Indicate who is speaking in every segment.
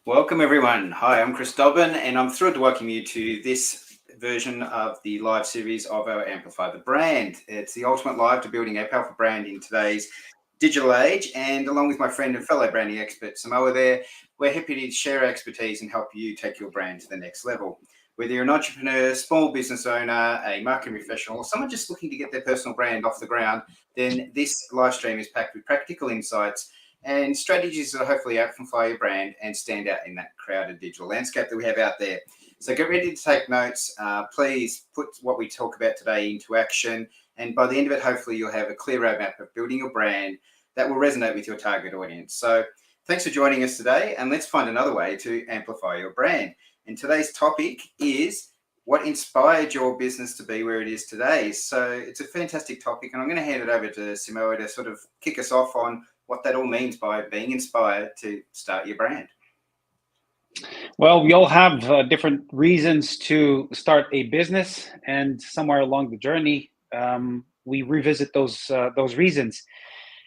Speaker 1: Welcome, everyone. Hi, I'm Chris Dobbin, and I'm thrilled to welcome you to this version of the live series of our Amplify the Brand. It's the ultimate live to building a powerful brand in today's digital age. And along with my friend and fellow branding expert, Samoa, there, we're happy to share our expertise and help you take your brand to the next level. Whether you're an entrepreneur, small business owner, a marketing professional, or someone just looking to get their personal brand off the ground, then this live stream is packed with practical insights and strategies that hopefully amplify your brand and stand out in that crowded digital landscape that we have out there. So get ready to take notes. Please put what we talk about today into action. And by the end of it, hopefully you'll have a clear roadmap of building your brand that will resonate with your target audience. So thanks for joining us today. And let's find another way to amplify your brand. And today's topic is what inspired your business to be where it is today. So it's a fantastic topic. And I'm going to hand it over to Samoa to sort of kick us off on what that all means by being inspired to start your brand.
Speaker 2: Well, we all have different reasons to start a business, and somewhere along the journey, we revisit those reasons.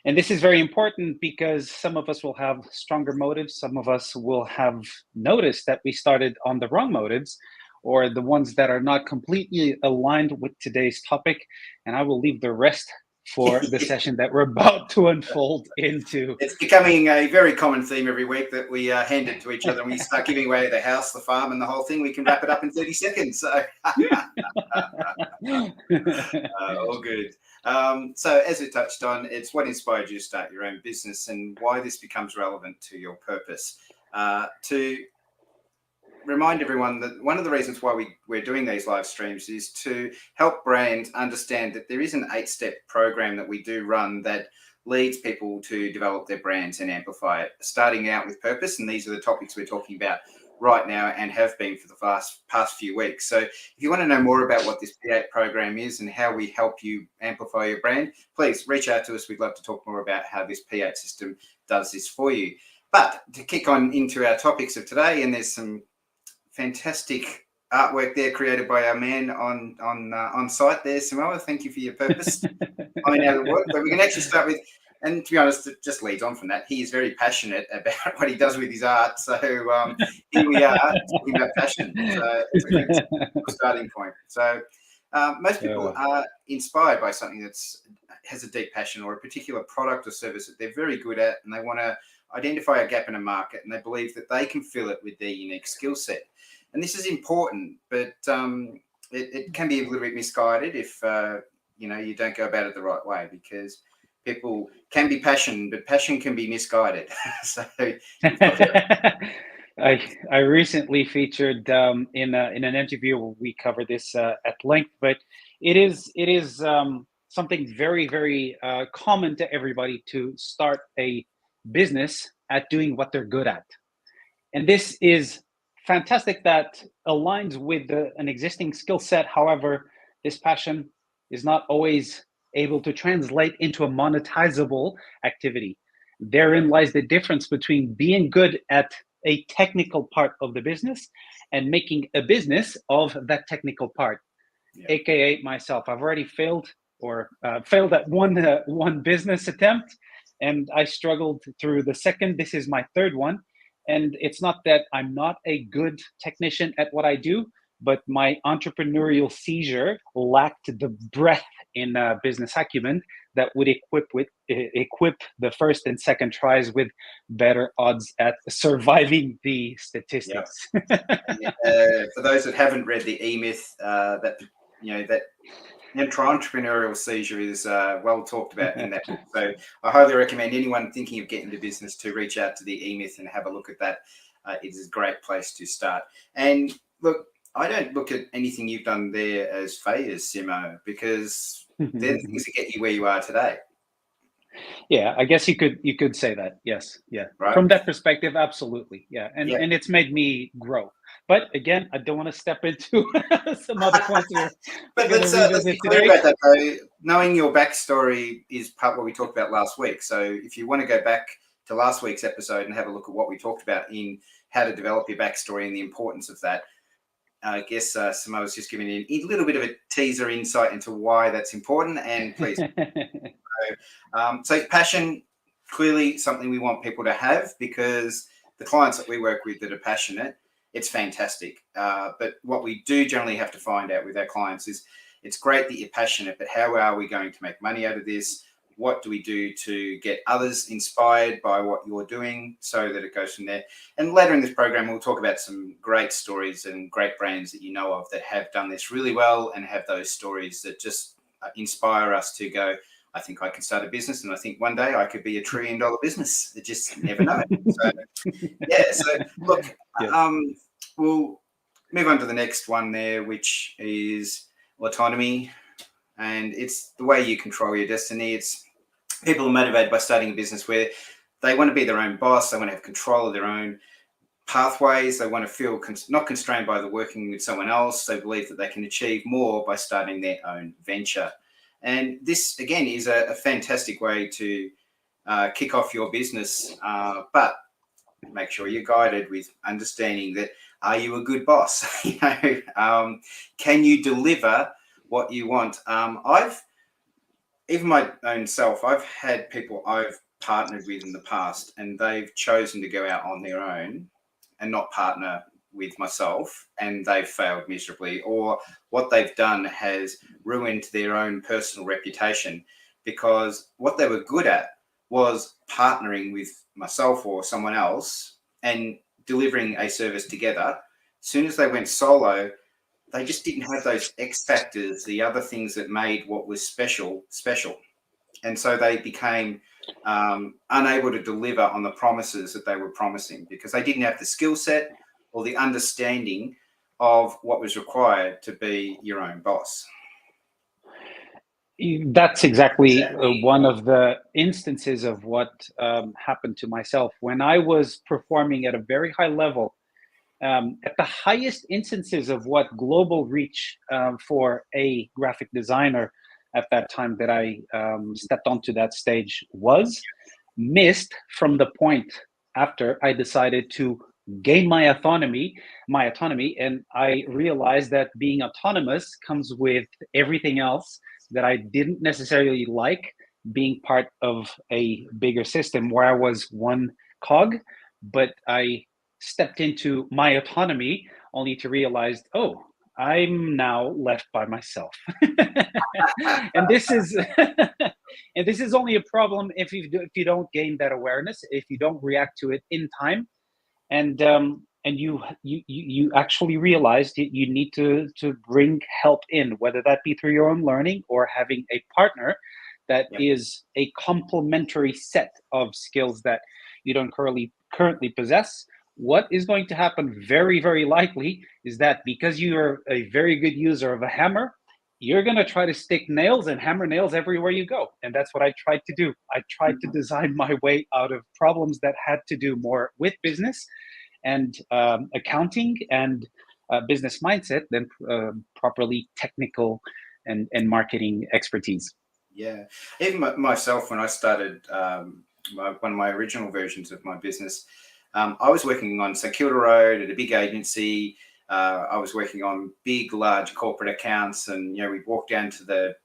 Speaker 2: And this is very important because some of us will have stronger motives. Some of us will have noticed that we started on the wrong motives, or the ones that are not completely aligned with today's topic. And I will leave the rest for the session that we're about to unfold into.
Speaker 1: It's becoming a very common theme every week that we hand it to each other and we start giving away the house, the farm, and the whole thing. We can wrap it up in 30 seconds. So all good. So as we touched on, it's what inspired you to start your own business and why this becomes relevant to your purpose. To remind everyone that one of the reasons why we're doing these live streams is to help brands understand that there is an 8-step program that we do run that leads people to develop their brands and amplify it, starting out with purpose. And these are the topics we're talking about right now and have been for the past few weeks. So if you want to know more about what this P8 program is and how we help you amplify your brand, please reach out to us. We'd love to talk more about how this P8 system does this for you. But to kick on into our topics of today, and there's some fantastic artwork there created by our man on site there, Samoa. Thank you for your purpose. I mean, out of work, but we can actually start with, and to be honest, it just leads on from that. He is very passionate about what he does with his art. So here we are talking about passion. So it's a good starting point. So most people are inspired by something that has a deep passion or a particular product or service that they're very good at, and they want to identify a gap in a market, and they believe that they can fill it with their unique skill set. And this is important, but it can be a little bit misguided if you don't go about it the right way, because people can be passionate, but passion can be misguided. So
Speaker 2: I recently featured in an interview where we cover this at length, but it is something very, very common to everybody to start a business at doing what they're good at. And this is fantastic, that aligns with an existing skill set. However, this passion is not always able to translate into a monetizable activity. Therein lies the difference between being good at a technical part of the business and making a business of that technical part. Yeah. AKA myself. I've already failed at one business attempt, and I struggled through the second. This is my third one. And it's not that I'm not a good technician at what I do, but my entrepreneurial seizure lacked the breadth in business acumen that would equip the first and second tries with better odds at surviving the statistics.
Speaker 1: Yeah. For those that haven't read the E-Myth, that entrepreneurial seizure is well talked about in that book. So I highly recommend anyone thinking of getting into business to reach out to the E-Myth and have a look at that. It is a great place to start. And look, I don't look at anything you've done there as failures, Simo, because they're the things that get you where you are today.
Speaker 2: Yeah, I guess you could say that. Yes, yeah. Right. From that perspective, absolutely. Yeah, and it's made me grow. But again, I don't want to step into some other points here.
Speaker 1: But let's be clear about that, though. Knowing your backstory is part of what we talked about last week. So if you want to go back to last week's episode and have a look at what we talked about in how to develop your backstory and the importance of that, I guess Samoa's just giving you a little bit of a teaser insight into why that's important. And please. So passion, clearly something we want people to have, because the clients that we work with that are passionate, it's fantastic. But what we do generally have to find out with our clients is, it's great that you're passionate, but how are we going to make money out of this? What do we do to get others inspired by what you're doing, so that it goes from there? And later in this program, we'll talk about some great stories and great brands that you know of that have done this really well and have those stories that just inspire us to go, I think I can start a business, and I think one day I could be $1 trillion business. You just never know. So, yeah. So look,
Speaker 2: Yeah.
Speaker 1: we'll move on to the next one there, which is autonomy. And it's the way you control your destiny. It's people are motivated by starting a business where they want to be their own boss. They want to have control of their own pathways. They want to feel not constrained by the working with someone else. They believe that they can achieve more by starting their own venture. And this, again, is a fantastic way to kick off your business. But make sure you're guided with understanding that, are you a good boss? Can you deliver what you want? Even my own self, I've had people I've partnered with in the past, and they've chosen to go out on their own and not partner with myself, and they've failed miserably, or what they've done has ruined their own personal reputation, because what they were good at was partnering with myself or someone else and delivering a service together. As soon as they went solo, they just didn't have those X factors, the other things that made what was special. And so they became unable to deliver on the promises that they were promising, because they didn't have the skill set or the understanding of what was required to be your own boss.
Speaker 2: That's exactly one of the instances of what happened to myself when I was performing at a very high level, at the highest instances of what global reach for a graphic designer at that time that I stepped onto that stage was missed from the point after I decided to gain my autonomy, and I realized that being autonomous comes with everything else that I didn't necessarily like, being part of a bigger system where I was one cog, but I stepped into my autonomy only to realize, oh, I'm now left by myself. And this is and this is only a problem if you don't gain that awareness, if you don't react to it in time, and you actually realize that you need to bring help in, whether that be through your own learning or having a partner that
Speaker 1: Yep.
Speaker 2: is a complementary set of skills that you don't currently possess. What is going to happen very, very likely is that because you're a very good user of a hammer, you're going to try to stick nails and hammer nails everywhere you go. And that's what I tried to do. I tried to design my way out of problems that had to do more with business and accounting and business mindset than properly technical and marketing expertise.
Speaker 1: Yeah. Even myself, when I started one of my original versions of my business, I was working on St Kilda Road at a big agency. I was working on big, large corporate accounts, and we'd walk down to the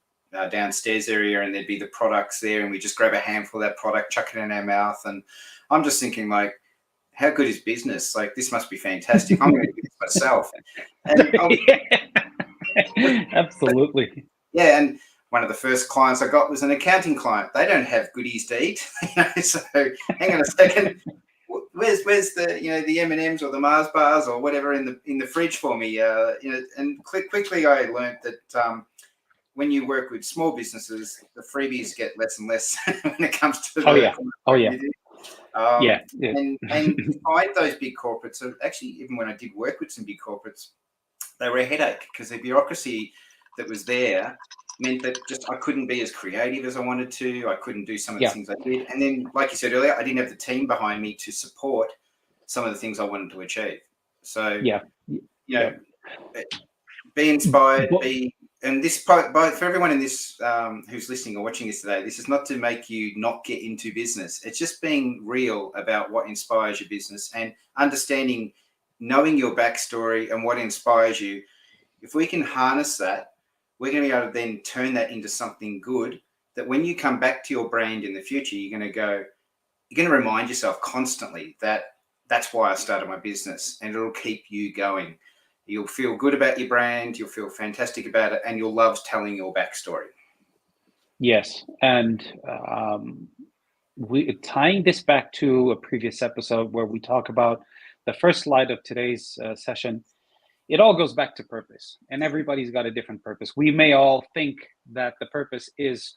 Speaker 1: downstairs area, and there'd be the products there, and we just grab a handful of that product, chuck it in our mouth, and I'm just thinking, like, how good is business? Like, this must be fantastic. I'm going to do this myself. And
Speaker 2: Absolutely.
Speaker 1: yeah, and one of the first clients I got was an accounting client. They don't have goodies to eat, so hang on a second. Where's the the M&Ms or the Mars bars or whatever in the fridge for me? And quickly I learned that when you work with small businesses, the freebies get less and less when it comes to
Speaker 2: yeah.
Speaker 1: And despite those big corporates, so actually even when I did work with some big corporates, they were a headache, because the bureaucracy that was there meant that just I couldn't be as creative as I wanted to. I couldn't do some of the things I did. And then, like you said earlier, I didn't have the team behind me to support some of the things I wanted to achieve. So, be inspired, and this, for everyone in this who's listening or watching this today, this is not to make you not get into business. It's just being real about what inspires your business and understanding, knowing your backstory and what inspires you. If we can harness that, we're going to be able to then turn that into something good, that when you come back to your brand in the future, you're going to remind yourself constantly that that's why I started my business, and it'll keep you going. You'll feel good about your brand, you'll feel fantastic about it, and you'll love telling your backstory.
Speaker 2: Yes, and we tying this back to a previous episode where we talk about the first slide of today's session. It all goes back to purpose, and everybody's got a different purpose. We may all think that the purpose is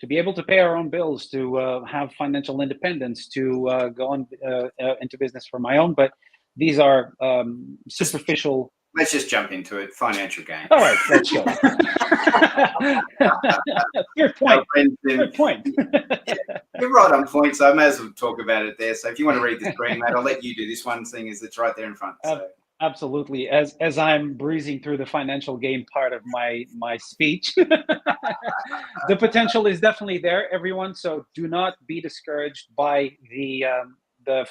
Speaker 2: to be able to pay our own bills, to have financial independence, to go on into business for my own, but these are superficial.
Speaker 1: Let's just jump into it. Financial gain.
Speaker 2: All right, let's go. Fair point. Fair point.
Speaker 1: You're right on point, so I may as well talk about it there. So if you want to read the screen, mate, I'll let you do this one thing. Is it's right there in front. So.
Speaker 2: Absolutely. As I'm breezing through the financial gain part of my speech, the potential is definitely there, everyone. So do not be discouraged by the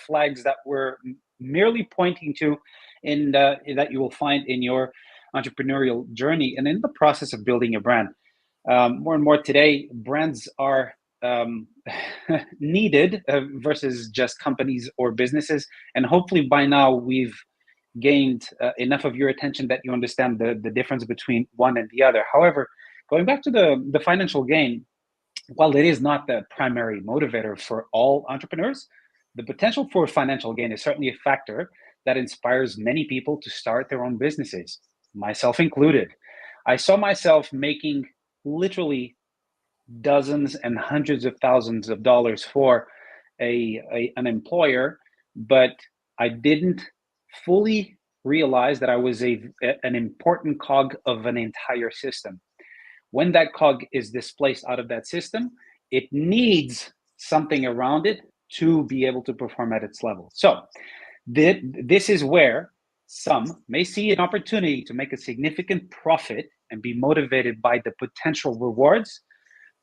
Speaker 2: flags that we're merely pointing to in that you will find in your entrepreneurial journey and in the process of building a brand. More and more today, brands are needed versus just companies or businesses. And hopefully by now we've gained enough of your attention that you understand the difference between one and the other. However, going back to the financial gain, while it is not the primary motivator for all entrepreneurs, the potential for financial gain is certainly a factor that inspires many people to start their own businesses, myself included. I saw myself making literally dozens and hundreds of thousands of dollars for an employer, but I didn't fully realize that I was an important cog of an entire system. When that cog is displaced out of that system, it needs something around it to be able to perform at its level. So this is where some may see an opportunity to make a significant profit and be motivated by the potential rewards.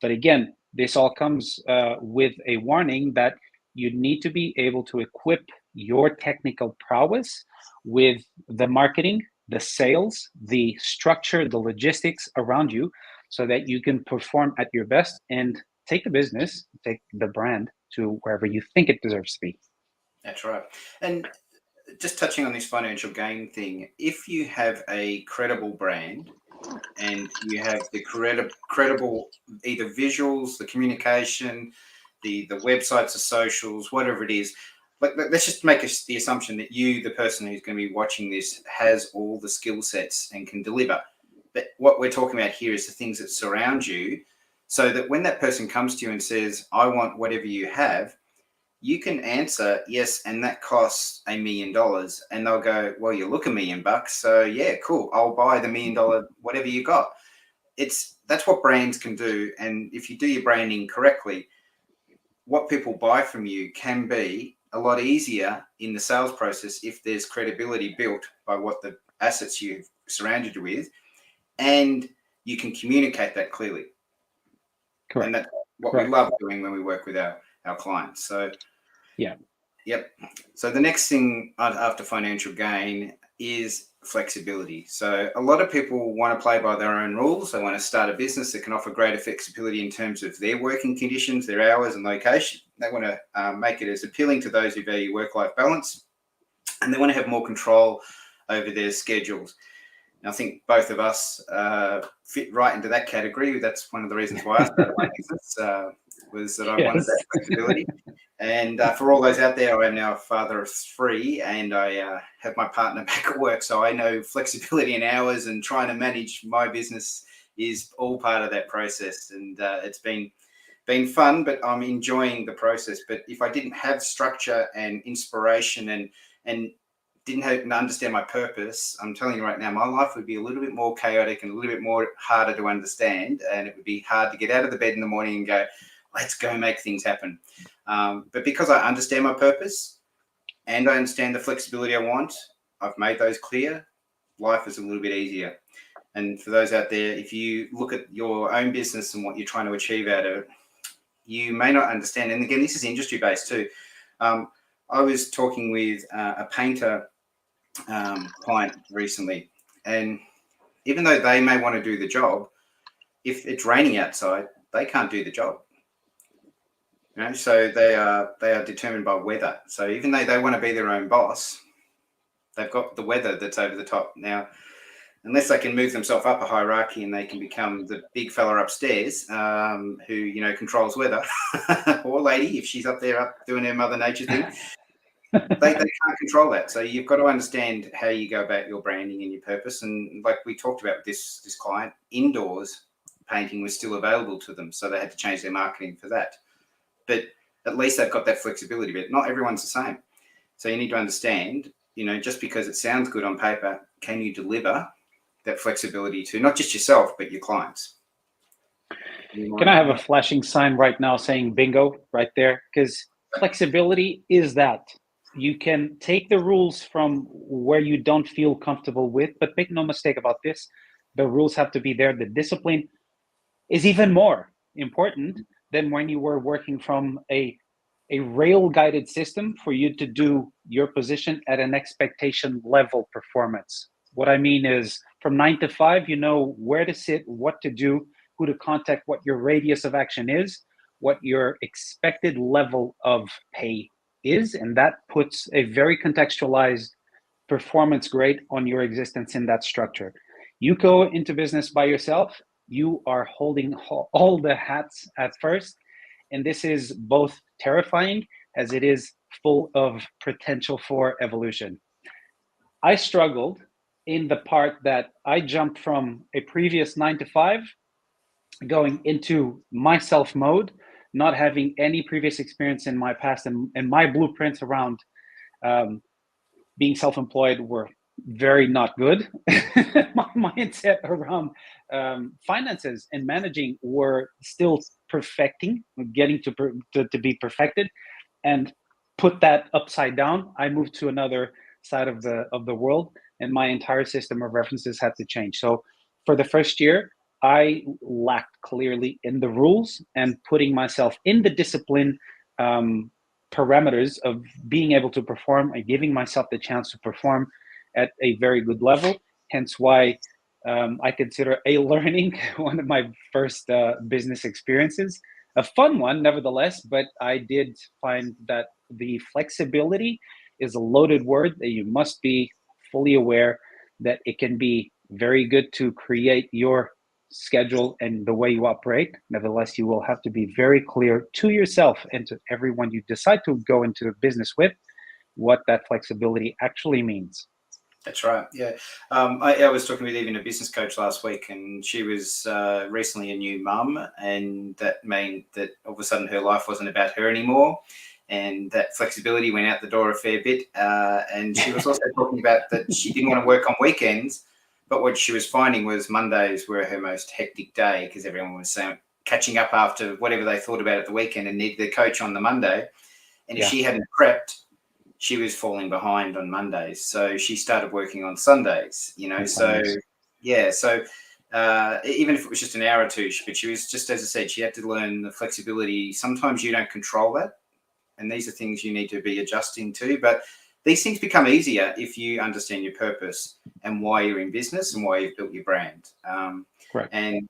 Speaker 2: But again, this all comes with a warning that you need to be able to equip your technical prowess with the marketing, the sales, the structure, the logistics around you so that you can perform at your best and take the business, take the brand to wherever you think it deserves to be.
Speaker 1: That's right. And just touching on this financial gain thing, if you have a credible brand and you have the credible either visuals, the communication, the websites, the socials, whatever it is, like let's just make the assumption that you, the person who's going to be watching this, has all the skill sets and can deliver. But what we're talking about here is the things that surround you, so that when that person comes to you and says, I want whatever you have, you can answer yes, and that costs $1 million, and they'll go, well, you look $1 million, so yeah, cool, I'll buy the $1 million whatever you got. That's what brands can do. And if you do your branding correctly, what people buy from you can be a lot easier in the sales process if there's credibility built by what the assets you've surrounded you with, and you can communicate that clearly.
Speaker 2: Correct.
Speaker 1: And that's what we love doing when we work with our clients. So
Speaker 2: yeah.
Speaker 1: Yep. So the next thing after financial gain is flexibility. So a lot of people want to play by their own rules. They want to start a business that can offer greater flexibility in terms of their working conditions, their hours and location. They want to make it as appealing to those who value work-life balance, and they want to have more control over their schedules. And I think both of us fit right into that category. That's one of the reasons why I started my business, was that I wanted that flexibility. And for all those out there, I am now a father of 3, and I have my partner back at work. So I know flexibility in hours and trying to manage my business is all part of that process. And it's been fun, but I'm enjoying the process. But if I didn't have structure and inspiration and didn't understand my purpose, I'm telling you right now, my life would be a little bit more chaotic and a little bit more harder to understand. And it would be hard to get out of the bed in the morning and go, let's go make things happen. But because I understand my purpose and I understand the flexibility I want, I've made those clear. Life is a little bit easier. And for those out there, if you look at your own business and what you're trying to achieve out of it, you may not understand. And again, this is industry based too. I was talking with a painter client recently, and even though they may want to do the job, if it's raining outside, they can't do the job. So they are determined by weather. So even though they want to be their own boss, they've got the weather that's over the top. Now, unless they can move themselves up a hierarchy and they can become the big fella upstairs, who controls weather, or lady if she's up there up doing her mother nature thing, they can't control that. So you've got to understand how you go about your branding and your purpose. And like we talked about with this client, indoors painting was still available to them, so they had to change their marketing for that. But at least they've got that flexibility. But not everyone's the same. So you need to understand, just because it sounds good on paper, can you deliver that flexibility to not just yourself, but your clients?
Speaker 2: Can I have a flashing sign right now saying bingo right there? Because flexibility is that. You can take the rules from where you don't feel comfortable with, but make no mistake about this, the rules have to be there. The discipline is even more important than when you were working from a rail guided system for you to do your position at an expectation level performance. What I mean is from 9 to 5, you know where to sit, what to do, who to contact, what your radius of action is, what your expected level of pay is. And that puts a very contextualized performance grade on your existence in that structure. You go into business by yourself, you are holding all the hats at first. And this is both terrifying as it is full of potential for evolution. I struggled in the part that I jumped from a previous 9 to 5 going into myself mode, not having any previous experience in my past, and my blueprints around being self-employed were very not good. My mindset around finances and managing were still perfecting, getting to be perfected, and put that upside down. I moved to another side of the world, and my entire system of references had to change. So for the first year, I lacked clearly in the rules and putting myself in the discipline parameters of being able to perform and giving myself the chance to perform at a very good level. Hence why I consider learning one of my first business experiences. A fun one, nevertheless, but I did find that the flexibility is a loaded word that you must be fully aware that it can be very good to create your schedule and the way you operate. Nevertheless, you will have to be very clear to yourself and to everyone you decide to go into a business with what that flexibility actually means.
Speaker 1: That's right. Yeah. I was talking with even a business coach last week, and she was recently a new mum, and that meant that all of a sudden her life wasn't about her anymore, and that flexibility went out the door a fair bit. And she was also talking about that she didn't want to work on weekends, but what she was finding was Mondays were her most hectic day because everyone was catching up after whatever they thought about at the weekend and needed their coach on the Monday. And if she hadn't prepped, she was falling behind on Mondays. So she started working on Sundays, So even if it was just an hour or two, but she was just, as I said, she had to learn the flexibility. Sometimes you don't control that. And these are things you need to be adjusting to. But these things become easier if you understand your purpose and why you're in business and why you've built your brand.
Speaker 2: Correct.
Speaker 1: And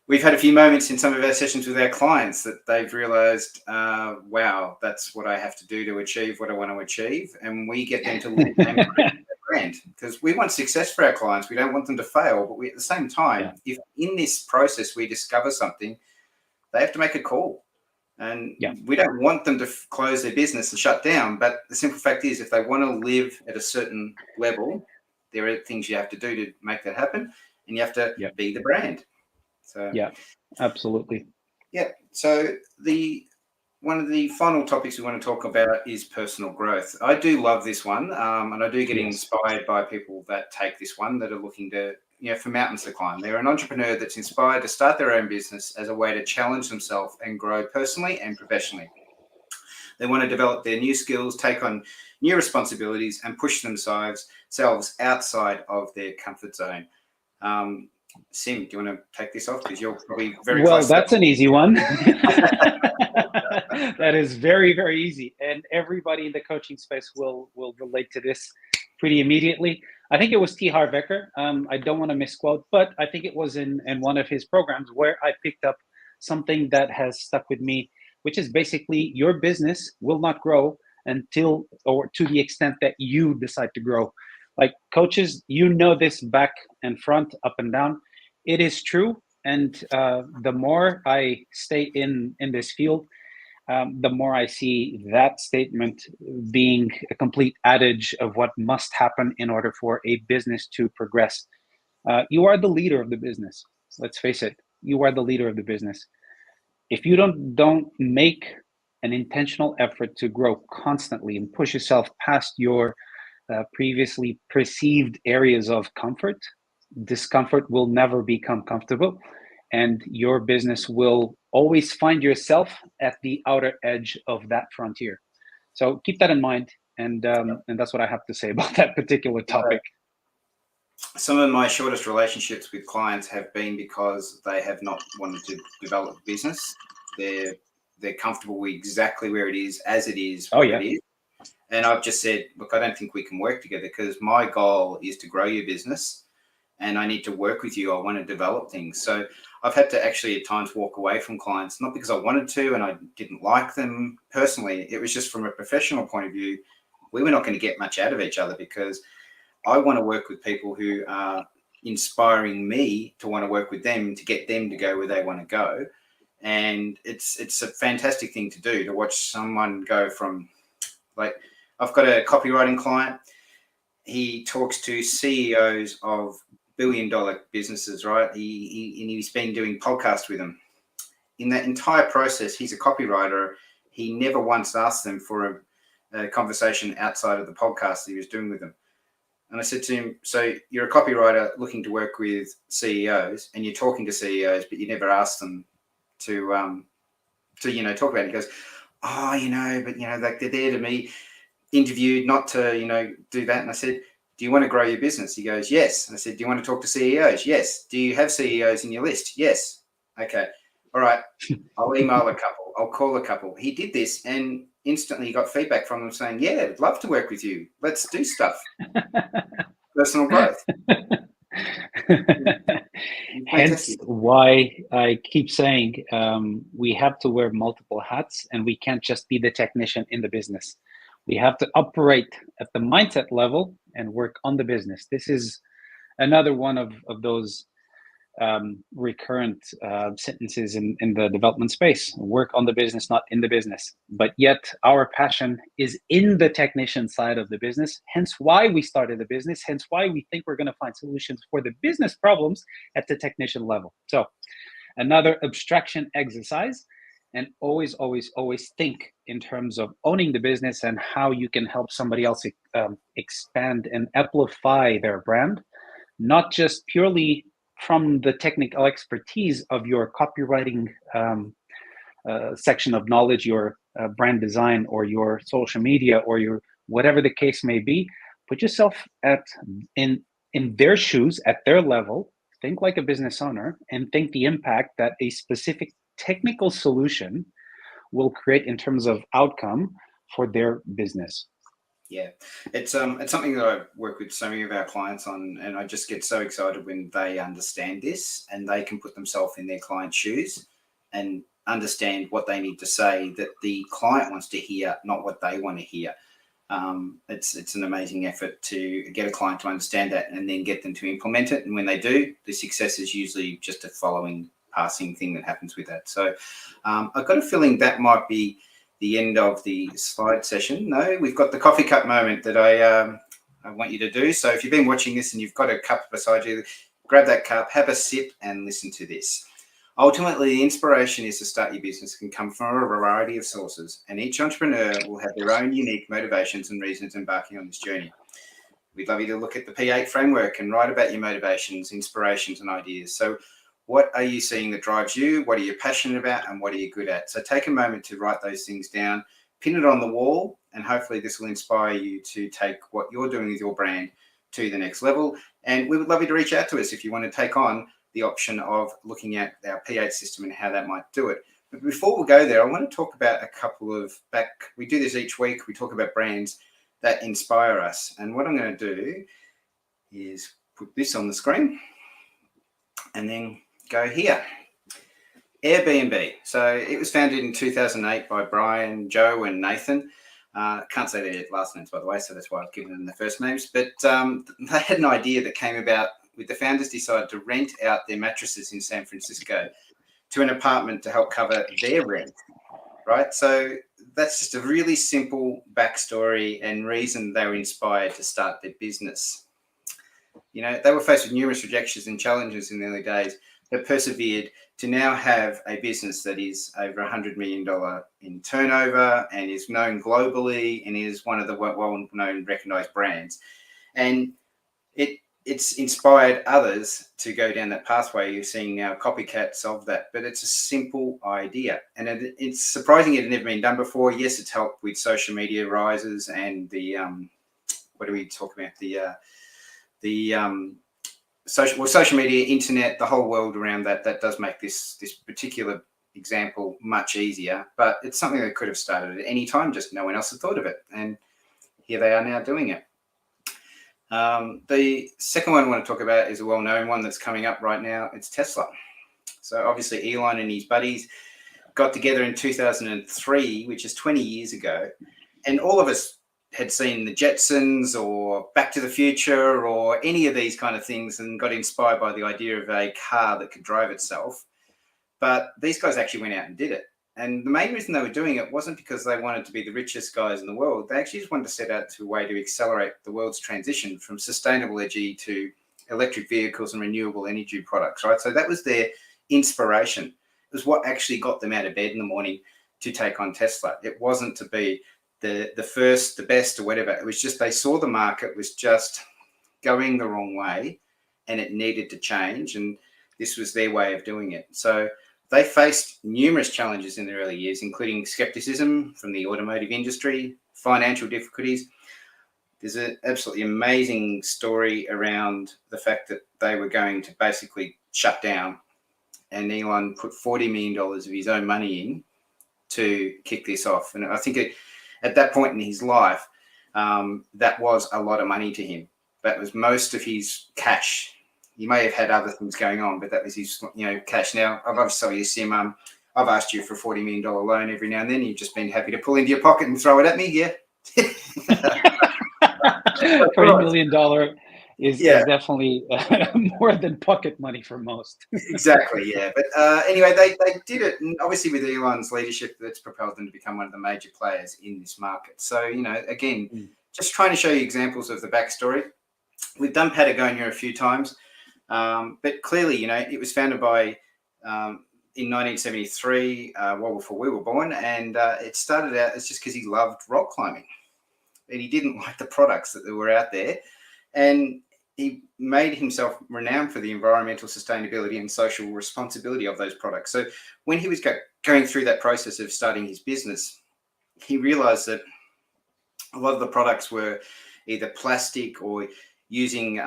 Speaker 1: we've had a few moments in some of our sessions with our clients that they've realized, wow, that's what I have to do to achieve what I want to achieve. And we get them to live their brand because we want success for our clients. We don't want them to fail. But at the same time, if in this process we discover something, they have to make a call. And we don't want them to close their business and shut down. But the simple fact is, if they want to live at a certain level, there are things you have to do to make that happen. And you have to be the brand. So
Speaker 2: absolutely.
Speaker 1: So one of the final topics we want to talk about is personal growth. I do love this one, and I do get inspired by people that take this one, that are looking to, for mountains to climb. They're an entrepreneur that's inspired to start their own business as a way to challenge themselves and grow personally and professionally. They want to develop their new skills, take on new responsibilities, and push themselves outside of their comfort zone. Sim, do you want to take this off? Because you're probably very
Speaker 2: well.
Speaker 1: Close
Speaker 2: that's an easy one. That is very, very easy, and everybody in the coaching space will relate to this pretty immediately. I think it was T. Harv Eker. I don't want to misquote, but I think it was in one of his programs where I picked up something that has stuck with me which is basically your business will not grow until or to the extent that you decide to grow. Like coaches, you know this back and front, up and down. It is true, and the more I stay in this field, the more I see that statement being a complete adage of what must happen in order for a business to progress. You are the leader of the business. Let's face it, you are the leader of the business. If you don't make an intentional effort to grow constantly and push yourself past your previously perceived areas of comfort, discomfort will never become comfortable, and your business will always find yourself at the outer edge of that frontier. So keep that in mind, and that's what I have to say about that particular topic.
Speaker 1: Some of my shortest relationships with clients have been because they have not wanted to develop business. They're comfortable with exactly where it is, as it is, what it is. And I've just said, look, I don't think we can work together because my goal is to grow your business and I need to work with you. I want to develop things. So I've had to actually at times walk away from clients, not because I wanted to and I didn't like them personally. It was just from a professional point of view, we were not going to get much out of each other because I want to work with people who are inspiring me to want to work with them to get them to go where they want to go. And it's a fantastic thing to do, to watch someone go from, like, I've got a copywriting client. He talks to CEOs of billion-dollar businesses, right? He's been doing podcasts with them. In that entire process, he's a copywriter. He never once asked them for a conversation outside of the podcast that he was doing with them. And I said to him, so you're a copywriter looking to work with CEOs and you're talking to CEOs, but you never asked them to talk about it. He goes, oh, but, like they're there to be interviewed, not to, do that. And I said, do you want to grow your business? He goes, yes. And I said, do you want to talk to CEOs? Yes. Do you have CEOs in your list? Yes. Okay. All right. I'll email a couple. I'll call a couple. He did this and instantly got feedback from them saying, yeah, I'd love to work with you. Let's do stuff. Personal growth.
Speaker 2: Hence why I keep saying we have to wear multiple hats and we can't just be the technician in the business. We have to operate at the mindset level and work on the business. This is another one of those recurrent sentences in the development space. Work on the business, not in the business. But yet our passion is in the technician side of the business, hence why we started the business, hence why we think we're going to find solutions for the business problems at the technician level. So another abstraction exercise, and always think in terms of owning the business and how you can help somebody else expand and amplify their brand, not just purely from the technical expertise of your copywriting section of knowledge, your brand design, or your social media, or your whatever the case may be. Put yourself in their shoes, at their level. Think like a business owner, and think the impact that a specific technical solution will create in terms of outcome for their business.
Speaker 1: Yeah, it's something that I work with so many of our clients on, and I just get so excited when they understand this and they can put themselves in their client's shoes and understand what they need to say that the client wants to hear, not what they want to hear. It's an amazing effort to get a client to understand that and then get them to implement it. And when they do, the success is usually just a passing thing that happens with that. So I've got a feeling that might be the end of the slide session. No, we've got the coffee cup moment that I want you to do. So if you've been watching this and you've got a cup beside you, grab that cup, have a sip and listen to this. Ultimately, the inspiration is to start your business can come from a variety of sources, and each entrepreneur will have their own unique motivations and reasons embarking on this journey. We'd love you to look at the P8 framework and write about your motivations, inspirations, and ideas. So what are you seeing that drives you? What are you passionate about? And what are you good at? So take a moment to write those things down, pin it on the wall, and hopefully this will inspire you to take what you're doing with your brand to the next level. And we would love you to reach out to us if you want to take on the option of looking at our P8 system and how that might do it. But before we go there, I want to talk about a couple of we do this each week. We talk about brands that inspire us. And what I'm going to do is put this on the screen and then go here. Airbnb. So it was founded in 2008 by Brian, Joe, and Nathan. Can't say their last names, by the way, so that's why I've given them their first names. But they had an idea that came about with the founders decided to rent out their mattresses in San Francisco to an apartment to help cover their rent, right? So that's just a really simple backstory and reason they were inspired to start their business. You know, they were faced with numerous rejections and challenges in the early days, but persevered to now have a business that is over $100 million in turnover and is known globally and is one of the well-known, recognized brands. And it's inspired others to go down that pathway. You're seeing now copycats of that, but it's a simple idea. And it's surprising it had never been done before. Yes, it's helped with social media rises and the, what do we talk about? Social media, internet, the whole world around that does make this particular example much easier. But it's something that could have started at any time, just no one else had thought of it. And here they are now doing it. The second one I want to talk about is a well-known one that's coming up right now. It's Tesla. So obviously Elon and his buddies got together in 2003, which is 20 years ago. And all of us had seen the Jetsons or Back to the Future or any of these kind of things and got inspired by the idea of a car that could drive itself. But these guys actually went out and did it. And the main reason they were doing it wasn't because they wanted to be the richest guys in the world. They actually just wanted to set out to a way to accelerate the world's transition from sustainable energy to electric vehicles and renewable energy products, right? So that was their inspiration. It was what actually got them out of bed in the morning to take on Tesla. It wasn't to be the first, the best, or whatever. It was just they saw the market was just going the wrong way and it needed to change. And this was their way of doing it. So they faced numerous challenges in their early years, including skepticism from the automotive industry, financial difficulties. There's an absolutely amazing story around the fact that they were going to basically shut down, and Elon put $40 million of his own money in to kick this off. And I think at that point in his life, that was a lot of money to him. That was most of his cash. He may have had other things going on, but that was his, cash. Now, I've obviously used him. I've asked you for a $40 million loan every now and then. You've just been happy to pull into your pocket and throw it at me. Yeah.
Speaker 2: $40 million is definitely more than pocket money for most.
Speaker 1: Exactly, yeah. But anyway, they did it. And obviously with Elon's leadership, that's propelled them to become one of the major players in this market. So, again, just trying to show you examples of the backstory. We've done Patagonia a few times. But clearly, it was founded by, in 1973, well before we were born, and it started out as just because he loved rock climbing, and he didn't like the products that were out there, and he made himself renowned for the environmental sustainability and social responsibility of those products. So when he was going through that process of starting his business, he realized that a lot of the products were either plastic or using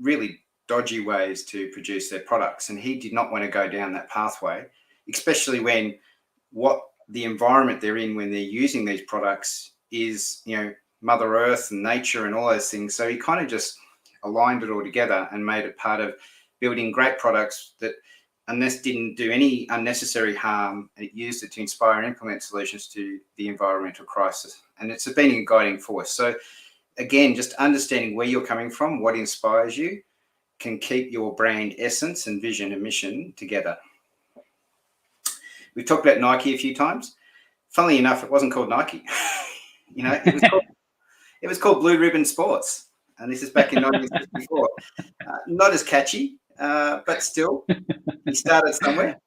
Speaker 1: really dodgy ways to produce their products. And he did not want to go down that pathway, especially when what the environment they're in when they're using these products is, Mother Earth and nature and all those things. So he kind of just aligned it all together and made it part of building great products that didn't do any unnecessary harm, and it used it to inspire and implement solutions to the environmental crisis. And it's been a guiding force. So again, just understanding where you're coming from, what inspires you, can keep your brand essence and vision and mission together. We've talked about Nike a few times. Funnily enough, it wasn't called Nike. It was called Blue Ribbon Sports. And this is back in 1964. Not as catchy, but still, he started somewhere.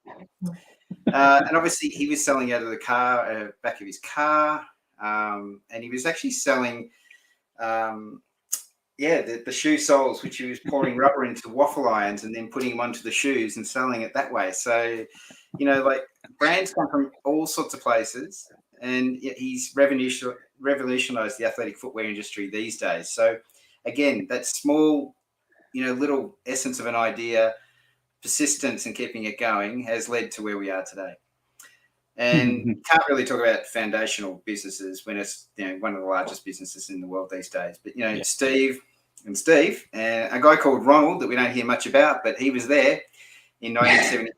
Speaker 1: And obviously, he was selling out of the back of his car. And he was actually selling the shoe soles, which he was pouring rubber into waffle irons and then putting them onto the shoes and selling it that way. So, brands come from all sorts of places, and he's revolutionized the athletic footwear industry these days. So again, that small, little essence of an idea, persistence and keeping it going has led to where we are today. And can't really talk about foundational businesses when it's one of the largest businesses in the world these days. But Steve and a guy called Ronald that we don't hear much about, but he was there in 1970.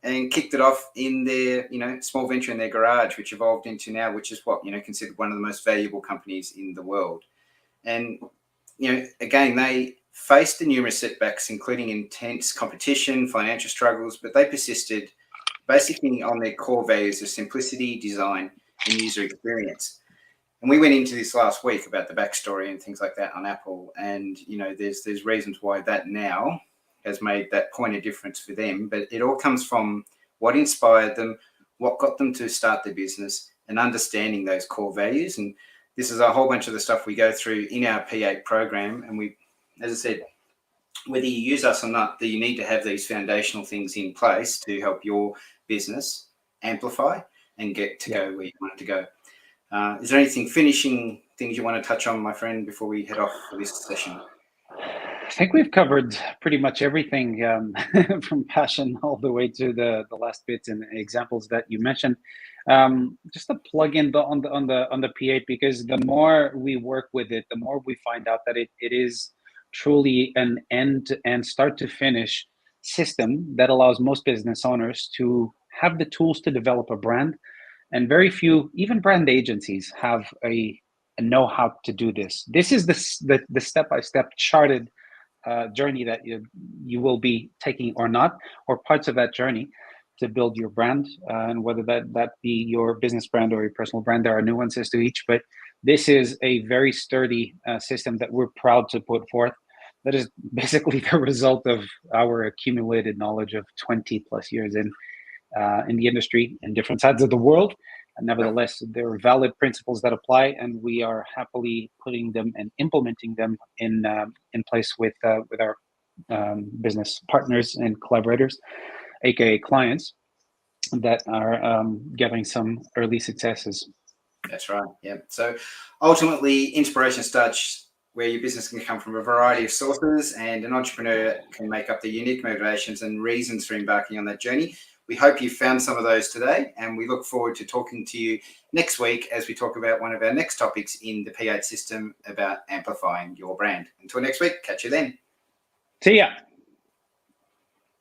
Speaker 1: and kicked it off in their, small venture in their garage, which evolved into now, which is what, considered one of the most valuable companies in the world. And, again, they faced the numerous setbacks, including intense competition, financial struggles, but they persisted basically on their core values of simplicity, design, and user experience. And we went into this last week about the backstory and things like that on Apple. And, there's reasons why that now has made that point of difference for them. But it all comes from what inspired them, what got them to start their business, and understanding those core values. And this is a whole bunch of the stuff we go through in our P8 program. And we, as I said, whether you use us or not, that you need to have these foundational things in place to help your business amplify and get to go where you want it to go. Is there anything finishing things you want to touch on, my friend, before we head off for this session?
Speaker 2: I think we've covered pretty much everything from passion all the way to the last bits and examples that you mentioned. Just to plug in on the P8, because the more we work with it, the more we find out that it is truly an end-to-end, start-to-finish system that allows most business owners to have the tools to develop a brand. And very few, even brand agencies, have a know how to do this. This is the step-by-step charted journey that you will be taking or not, or parts of that journey to build your brand, and whether that be your business brand or your personal brand. There are nuances to each, but this is a very sturdy system that we're proud to put forth. That is basically the result of our accumulated knowledge of 20 plus years in the industry in different sides of the world. And nevertheless, there are valid principles that apply, and we are happily putting them and implementing them in place with our business partners and collaborators, aka clients, that are getting some early successes.
Speaker 1: That's right. Yeah. So ultimately, inspiration starts where your business can come from a variety of sources, and an entrepreneur can make up the unique motivations and reasons for embarking on that journey. We hope you found some of those today, and we look forward to talking to you next week as we talk about one of our next topics in the P8 system about amplifying your brand. Until next week, catch you then.
Speaker 2: See ya.